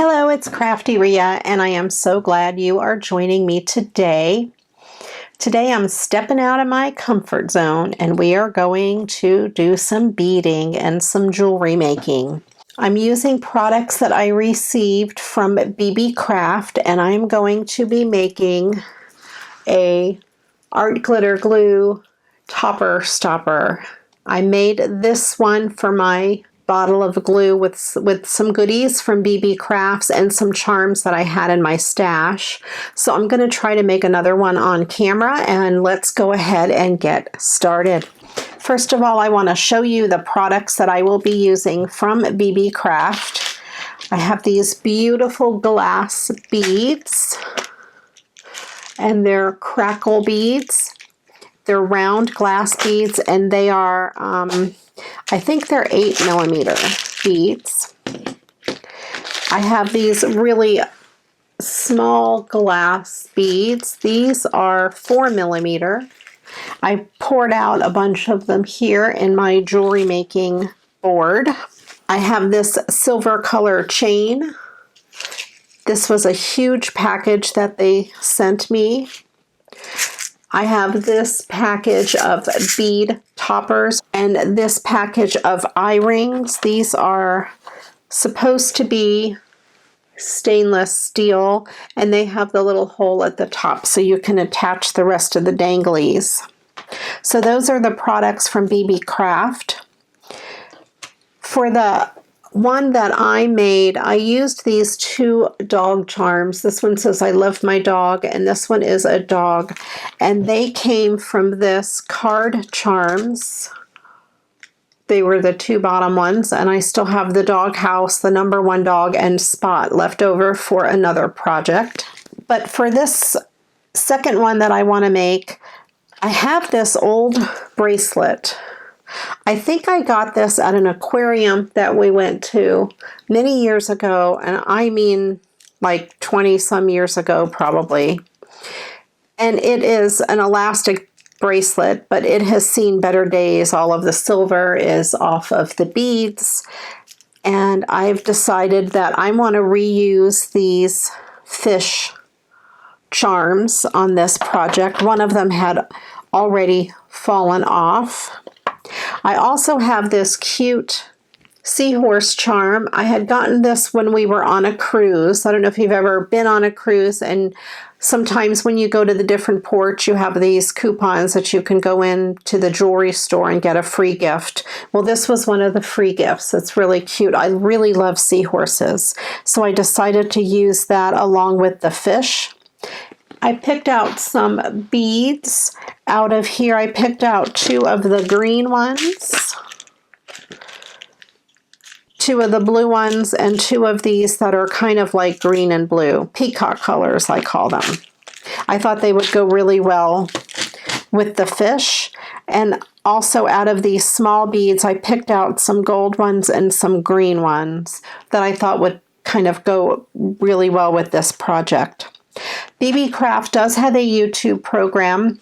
Hello, it's Crafty Rhea, and I am so glad you are joining me today. Today I'm stepping out of my comfort zone, and we are going to do some beading and some jewelry making. I'm using products that I received from BB Craft, and I'm going to be making a art glitter glue topper stopper. I made this one for my bottle of glue with some goodies from BB Crafts and some charms that I had in my stash. So I'm going to try to make another one on camera, and let's go ahead and get started. First of all, I want to show you the products that I will be using from BB Craft. I have these beautiful glass beads, and they're crackle beads. They're round glass beads, and they are I think they're 8mm beads. I have these really small glass beads. These are 4mm. I poured out a bunch of them here in my jewelry making board. I have this silver color chain. This was a huge package that they sent me. I have this package of bead toppers and this package of eye rings. These are supposed to be stainless steel, and they have the little hole at the top so you can attach the rest of the danglies. So those are the products from BB Craft. For the one that I made, I used these two dog charms. This one says I love my dog, and this one is a dog. And they came from this card charms. They were the two bottom ones, and I still have the dog house, the number one dog, and Spot left over for another project. But for this second one that I want to make, I have this old bracelet. I think I got this at an aquarium that we went to many years ago, and I mean like 20 some years ago probably. And it is an elastic bracelet, but it has seen better days. All of the silver is off of the beads, and I've decided that I want to reuse these fish charms on this project. One of them had already fallen off. I also have this cute seahorse charm. I had gotten this when we were on a cruise. I don't know if you've ever been on a cruise, and sometimes when you go to the different ports, you have these coupons that you can go in to the jewelry store and get a free gift. Well, this was one of the free gifts. It's really cute. I really love seahorses, so I decided to use that along with the fish. I picked out some beads out of here. I picked out two of the green ones, two of the blue ones, and two of these that are kind of like green and blue. Peacock colors, I call them. I thought they would go really well with the fish. And also out of these small beads, I picked out some gold ones and some green ones that I thought would kind of go really well with this project. BB Craft does have a YouTube program,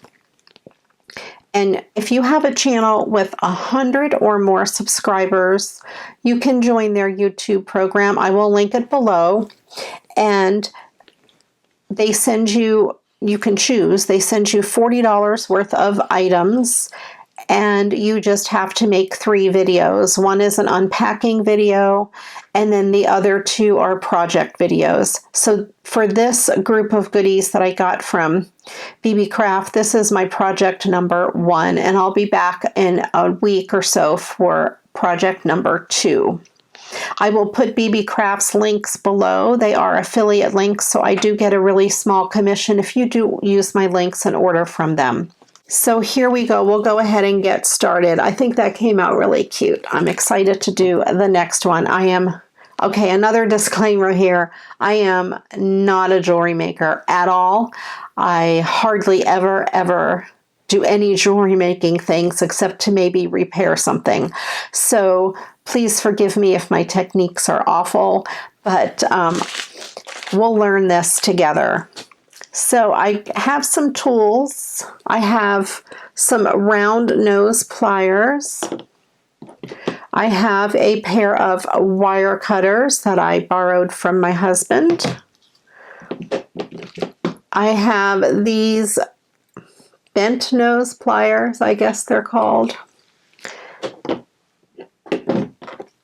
and if you have a channel with 100 or more subscribers, you can join their YouTube program. I will link it below, and they send you, you can choose, they send you $40 worth of items, and you just have to make 3 videos. One is an unpacking video, and then the other 2 are project videos. So for this group of goodies that I got from BB Craft, this is my project number 1, and I'll be back in a week or so for project number 2. I will put BB Craft's links below. They are affiliate links, so I do get a really small commission if you do use my links and order from them. So here we go. We'll go ahead and get started. I think that came out really cute. I'm excited to do the next one. Okay, another disclaimer here. I am not a jewelry maker at all. I hardly ever do any jewelry making things except to maybe repair something. So please forgive me if my techniques are awful, but we'll learn this together. So I have some tools. I have some round nose pliers. I have a pair of wire cutters that I borrowed from my husband. I have these bent nose pliers, I guess they're called.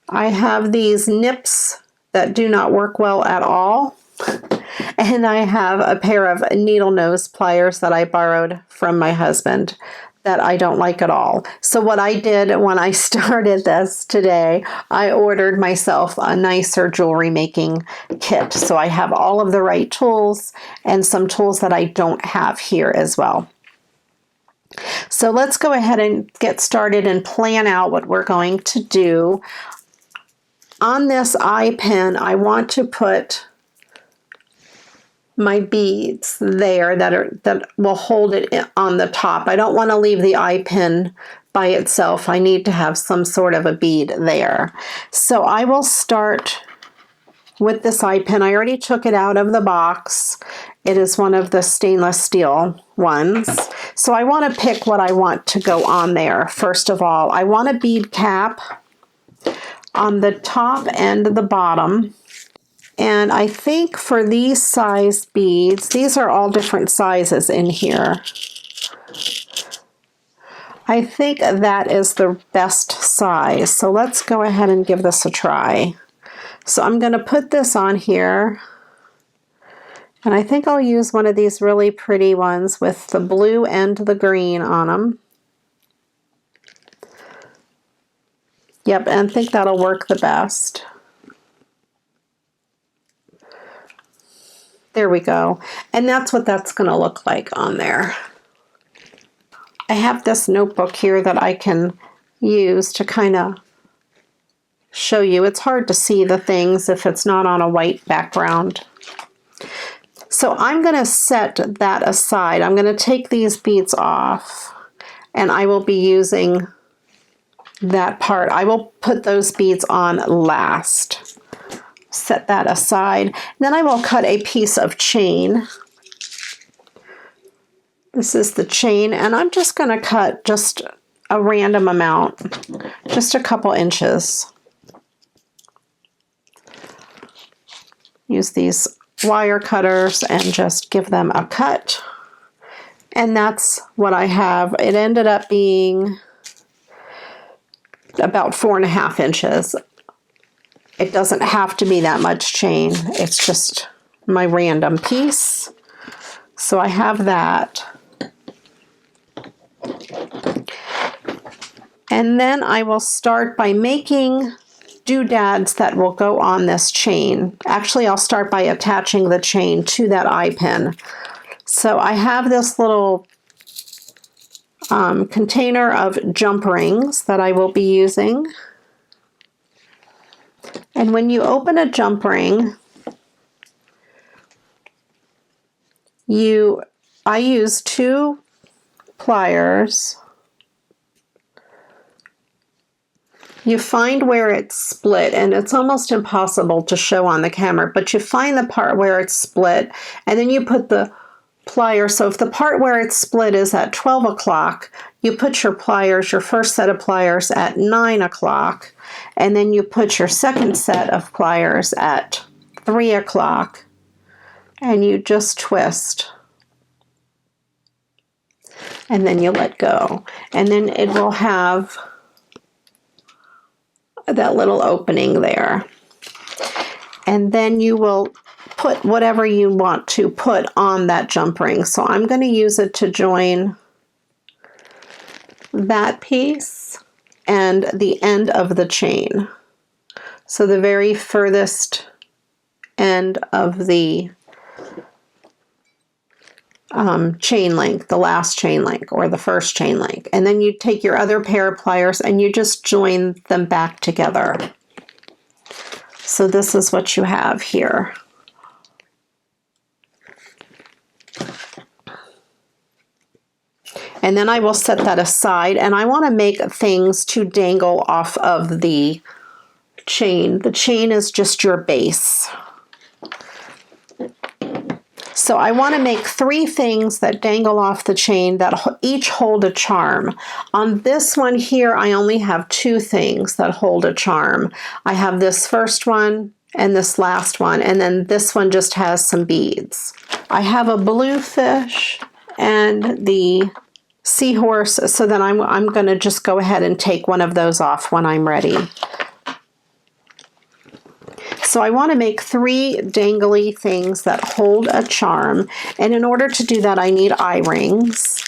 I have these nips that do not work well at all. And I have a pair of needle nose pliers that I borrowed from my husband that I don't like at all. So what I did when I started this today, I ordered myself a nicer jewelry making kit. So I have all of the right tools and some tools that I don't have here as well. So let's go ahead and get started and plan out what we're going to do. On this eye pin, I want to put my beads there that will hold it on the top. I don't want to leave the eye pin by itself. I need to have some sort of a bead there. So I will start with this eye pin. I already took it out of the box. It is one of the stainless steel ones. So I want to pick what I want to go on there. First of all, I want a bead cap on the top and the bottom. And I think for these size beads, these are all different sizes in here. I think that is the best size. So let's go ahead and give this a try. So I'm going to put this on here. And I think I'll use one of these really pretty ones with the blue and the green on them. Yep, and I think that'll work the best. There we go. And that's what that's going to look like on there. I have this notebook here that I can use to kind of show you. It's hard to see the things if it's not on a white background. So I'm going to set that aside. I'm going to take these beads off and I will be using that part. I will put those beads on last. Set that aside. Then I will cut a piece of chain. This is the chain, and I'm just going to cut just a random amount, just a couple inches. Use these wire cutters and just give them a cut. And that's what I have. It ended up being about 4.5 inches. It doesn't have to be that much chain. It's just my random piece. So I have that. And then I will start by making doodads that will go on this chain. Actually, I'll start by attaching the chain to that eye pin. So I have this little container of jump rings that I will be using. And when you open a jump ring, I use 2 pliers. You find where it's split, and it's almost impossible to show on the camera, but you find the part where it's split, and then you put the plier. So if the part where it's split is at 12 o'clock, you put your pliers, your first set of pliers at 9 o'clock, and then you put your second set of pliers at 3 o'clock, and you just twist. And then you let go. And then it will have that little opening there. And then you will put whatever you want to put on that jump ring. So I'm going to use it to join that piece and the end of the chain. So the very furthest end of the chain link, the last chain link or the first chain link. And then you take your other pair of pliers and you just join them back together. So this is what you have here. And then I will set that aside, and I want to make things to dangle off of the chain. The chain is just your base. So I want to make 3 things that dangle off the chain that each hold a charm. On this one here, I only have 2 things that hold a charm. I have this first one and this last one, and then this one just has some beads. I have a blue fish and the seahorse, so then I'm going to just go ahead and take one of those off when I'm ready. So I want to make 3 dangly things that hold a charm, and in order to do that I need eye rings.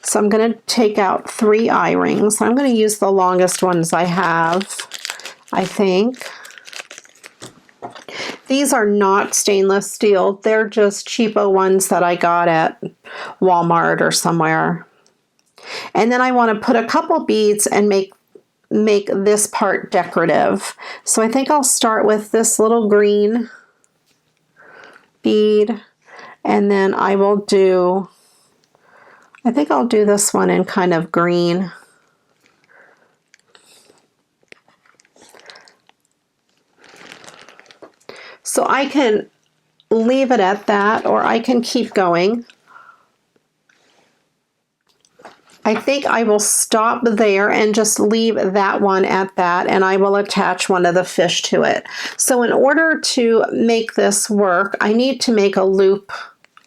So I'm going to take out 3 eye rings. I'm going to use the longest ones I have, I think. These are not stainless steel. They're just cheapo ones that I got at Walmart or somewhere. And then I want to put a couple beads and make this part decorative. So I think I'll start with this little green bead, and then I think I'll do this one in kind of green. So I can leave it at that, or I can keep going. I think I will stop there and just leave that one at that, and I will attach one of the fish to it. So in order to make this work, I need to make a loop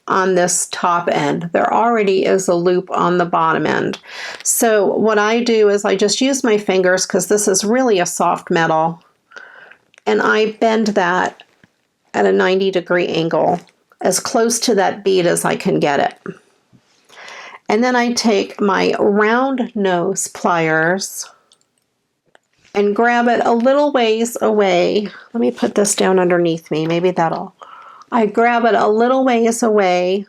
on this top end. There already is a loop on the bottom end. So what I do is I just use my fingers, because this is really a soft metal, and I bend that at a 90-degree angle, as close to that bead as I can get it. And then I take my round nose pliers and grab it a little ways away. Let me put this down underneath me. Maybe that'll... I grab it a little ways away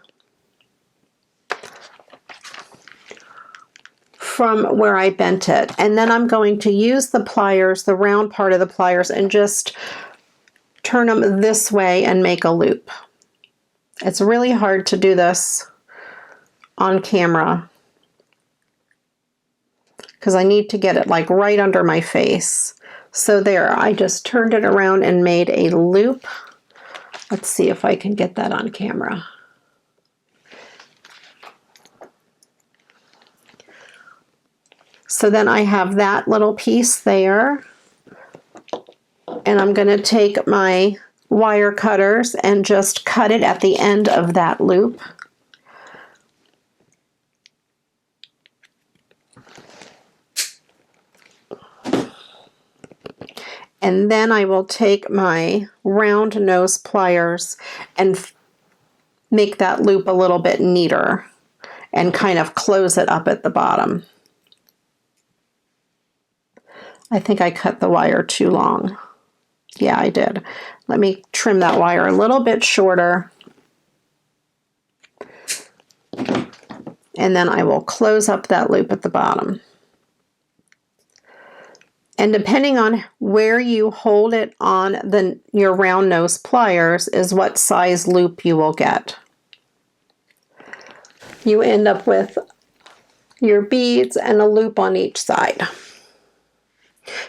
from where I bent it. And then I'm going to use the pliers, the round part of the pliers, and just turn them this way and make a loop. It's really hard to do this on camera because I need to get it like right under my face. So there, I just turned it around and made a loop. Let's see if I can get that on camera. So then I have that little piece there. And I'm going to take my wire cutters and just cut it at the end of that loop. And then I will take my round nose pliers and make that loop a little bit neater and kind of close it up at the bottom. I think I cut the wire too long. Yeah, I did. Let me trim that wire a little bit shorter. And then I will close up that loop at the bottom. And depending on where you hold it on your round nose pliers is what size loop you will get. You end up with your beads and a loop on each side.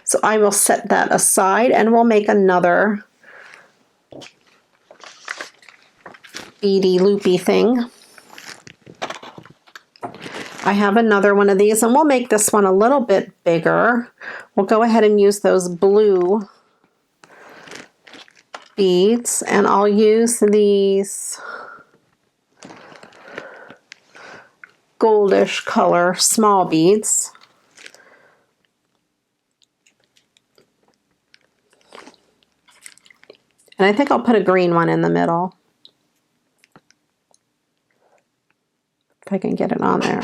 So I will set that aside and we'll make another beady loopy thing. I have another one of these, and we'll make this one a little bit bigger. We'll go ahead and use those blue beads, and I'll use these goldish color small beads. And I think I'll put a green one in the middle, if I can get it on there.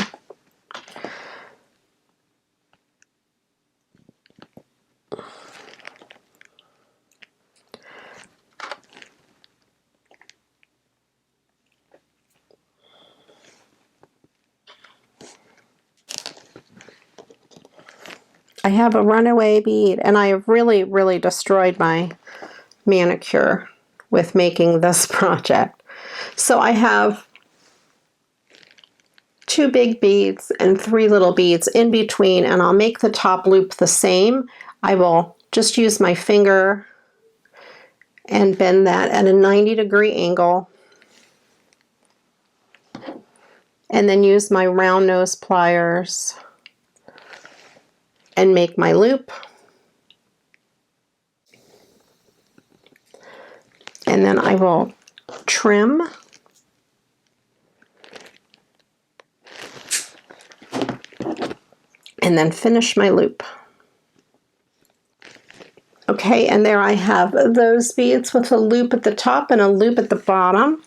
I have a runaway bead, and I have really, really destroyed my manicure with making this project. So I have 2 big beads and 3 little beads in between, and I'll make the top loop the same. I will just use my finger and bend that at a 90-degree angle. and then use my round nose pliers and make my loop. And then I will trim. And then finish my loop. Okay, and there I have those beads with a loop at the top and a loop at the bottom.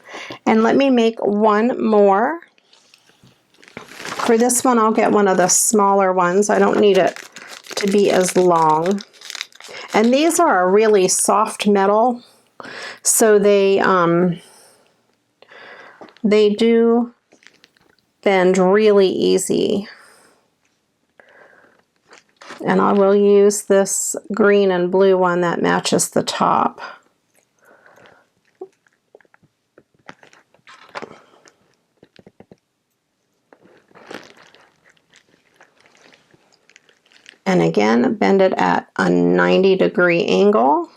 And let me make one more. For this one, I'll get one of the smaller ones. I don't need it to be as long. And these are a really soft metal, so they do bend really easy. And I will use this green and blue one that matches the top. And again, bend it at a 90-degree angle.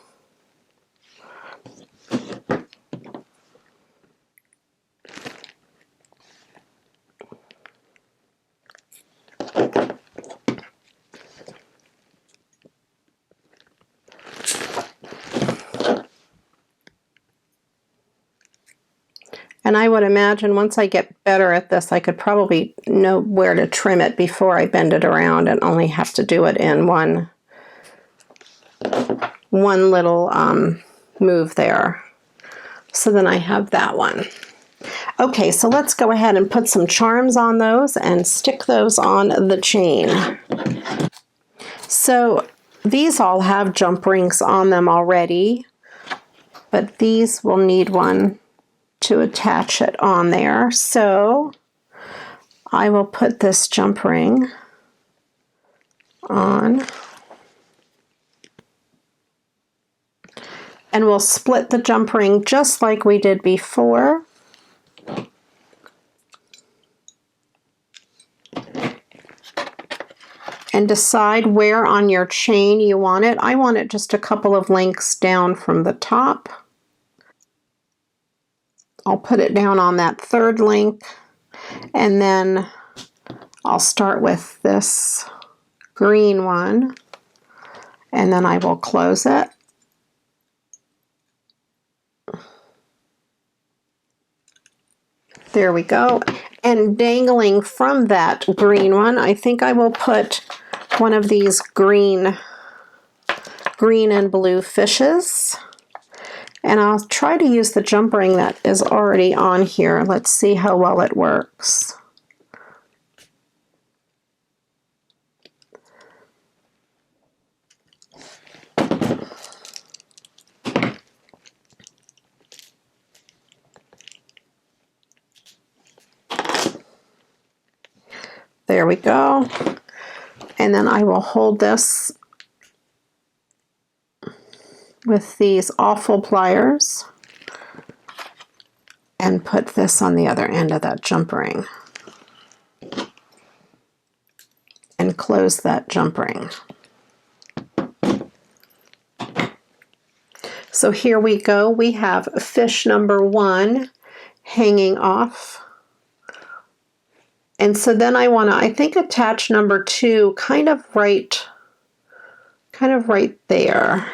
And I would imagine once I get better at this, I could probably know where to trim it before I bend it around and only have to do it in one little move there. So then I have that one. Okay, so let's go ahead and put some charms on those and stick those on the chain. So these all have jump rings on them already, but these will need one to attach it on there. So I will put this jump ring on, and we'll split the jump ring just like we did before. And decide where on your chain you want it. I want it just a couple of lengths down from the top. I'll put it down on that third link, and then I'll start with this green one, and then I will close it. There we go. And dangling from that green one, I think I will put one of these green and blue fishes. And I'll try to use the jump ring that is already on here. Let's see how well it works. There we go. And then I will hold this with these awful pliers and put this on the other end of that jump ring and close that jump ring. So here we go. We have fish number 1 hanging off. And so then I want to, I think, attach number 2 kind of right there.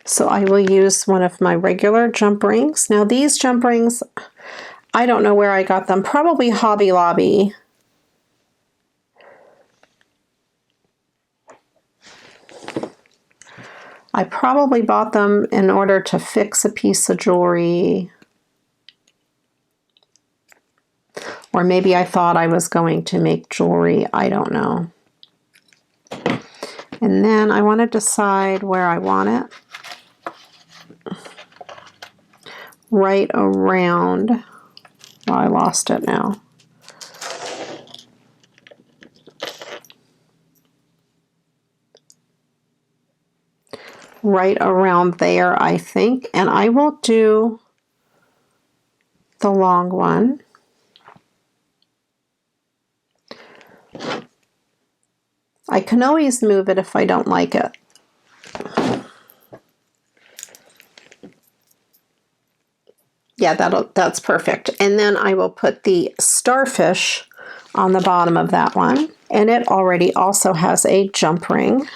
So I will use one of my regular jump rings. Now these jump rings, I don't know where I got them, probably Hobby Lobby. I probably bought them in order to fix a piece of jewelry. Or maybe I thought I was going to make jewelry, I don't know. And then I want to decide where I want it. Right around, well, I lost it now. Right around there, I think. And I will do the long one. I can always move it if I don't like it. Yeah, that's perfect. And then I will put the starfish on the bottom of that one. And it already also has a jump ring.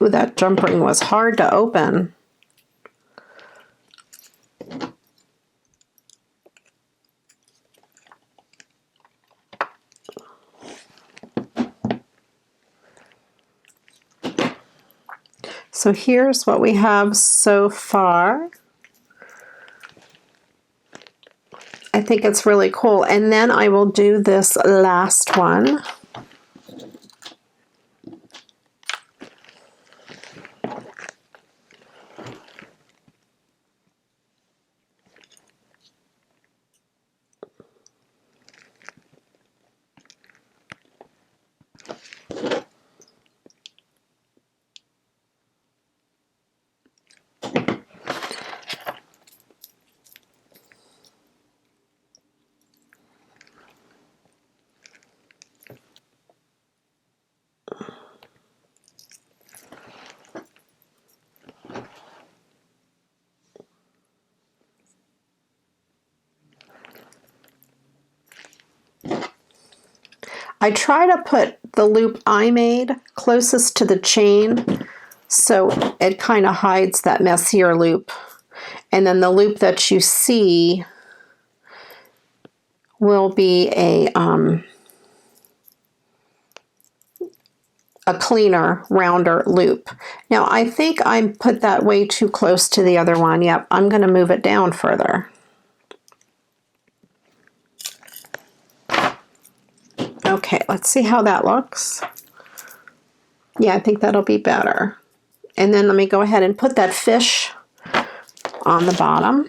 Ooh, that jump ring was hard to open. So here's what we have so far. I think it's really cool. And then I will do this last one. I try to put the loop I made closest to the chain so it kind of hides that messier loop. And then the loop that you see will be a cleaner, rounder loop. Now I think I put that way too close to the other one. Yep, I'm going to move it down further. Okay, let's see how that looks. Yeah, I think that'll be better. And then let me go ahead and put that fish on the bottom.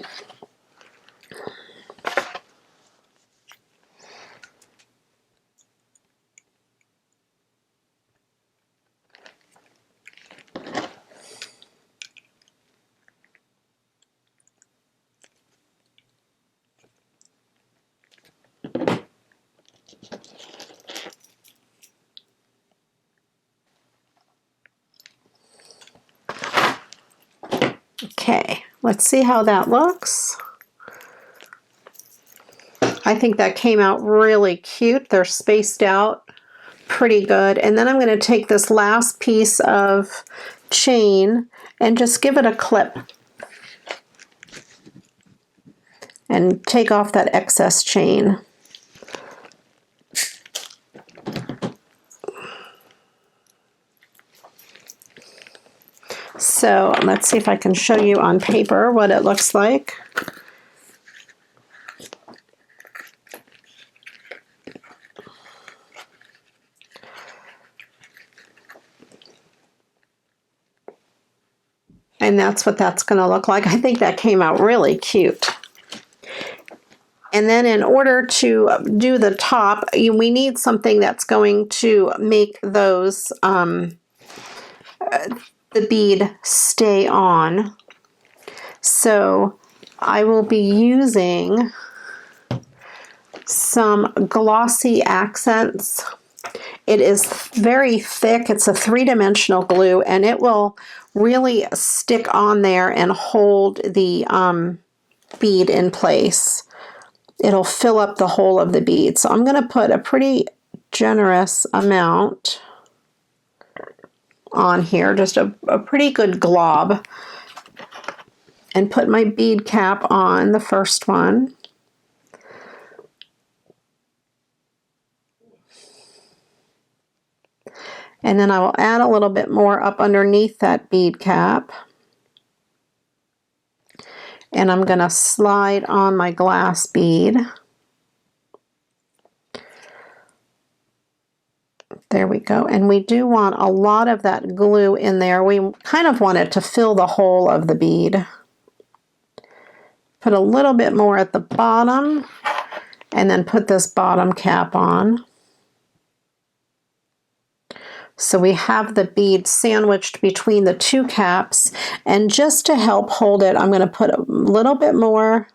Okay, let's see how that looks. I think that came out really cute. They're spaced out pretty good. And then I'm going to take this last piece of chain and just give it a clip and take off that excess chain. So let's see if I can show you on paper what it looks like. And that's what that's going to look like. I think that came out really cute. And then in order to do the top, we need something that's going to make those, the bead stay on. So I will be using some glossy accents. It is very thick. It's a three-dimensional glue, and it will really stick on there and hold the bead in place. It'll fill up the whole of the bead. So I'm going to put a pretty generous amount on here, just a pretty good glob, and put my bead cap on the first one. And then I will add a little bit more up underneath that bead cap. And I'm going to slide on my glass bead. There we go. And we do want a lot of that glue in there. We kind of want it to fill the whole of the bead. Put a little bit more at the bottom, and then put this bottom cap on. So we have the bead sandwiched between the two caps, and just to help hold it, I'm going to put a little bit more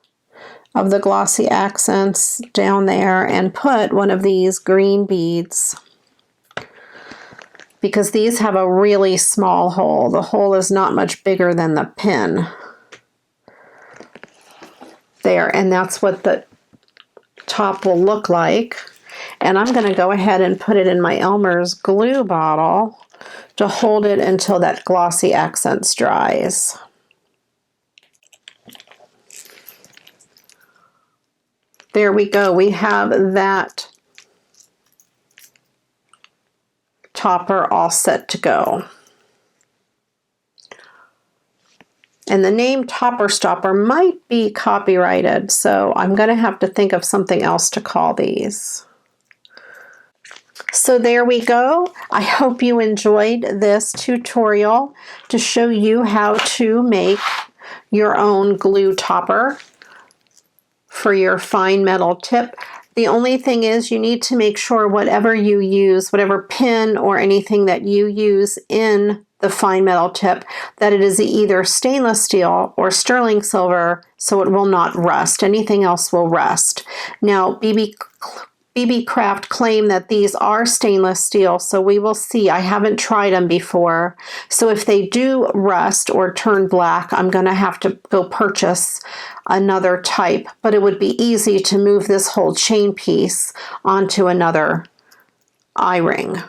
of the glossy accents down there and put one of these green beads, because these have a really small hole. The hole is not much bigger than the pin. There, and that's what the top will look like. And I'm going to go ahead and put it in my Elmer's glue bottle to hold it until that glossy accents dries. There we go. We have that topper all set to go. And the name Topper Stopper might be copyrighted, so I'm going to have to think of something else to call these. So there we go. I hope you enjoyed this tutorial to show you how to make your own glue topper for your fine metal tip. The only thing is you need to make sure whatever you use, whatever pin or anything that you use in the fine metal tip, that it is either stainless steel or sterling silver, so it will not rust. Anything else will rust. Now, BB Craft claim that these are stainless steel, so we will see. I haven't tried them before, so if they do rust or turn black, I'm going to have to go purchase another type, but it would be easy to move this whole chain piece onto another eye-ring.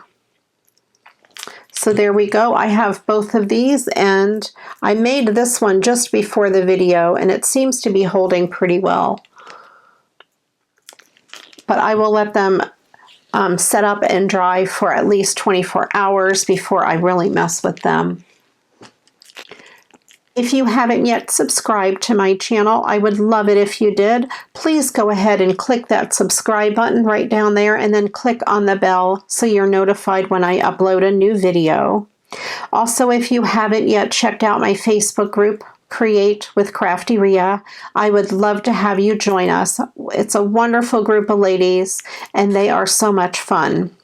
So there we go. I have both of these, and I made this one just before the video, and it seems to be holding pretty well. But I will let them set up and dry for at least 24 hours before I really mess with them. If you haven't yet subscribed to my channel, I would love it if you did. Please go ahead and click that subscribe button right down there, and then click on the bell so you're notified when I upload a new video. Also, if you haven't yet checked out my Facebook group, Create with Crafty Rhea, I would love to have you join us. It's a wonderful group of ladies, and they are so much fun.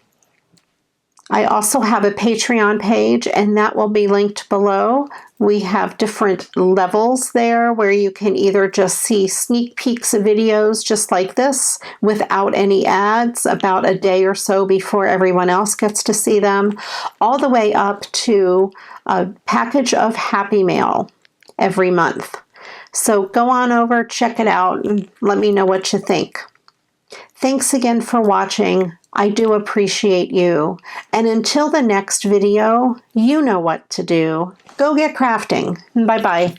I also have a Patreon page, and that will be linked below. We have different levels there where you can either just see sneak peeks of videos just like this without any ads about a day or so before everyone else gets to see them, all the way up to a package of Happy Mail every month. So go on over, check it out, and let me know what you think. Thanks again for watching. I do appreciate you. And until the next video, you know what to do. Go get crafting. Bye-bye.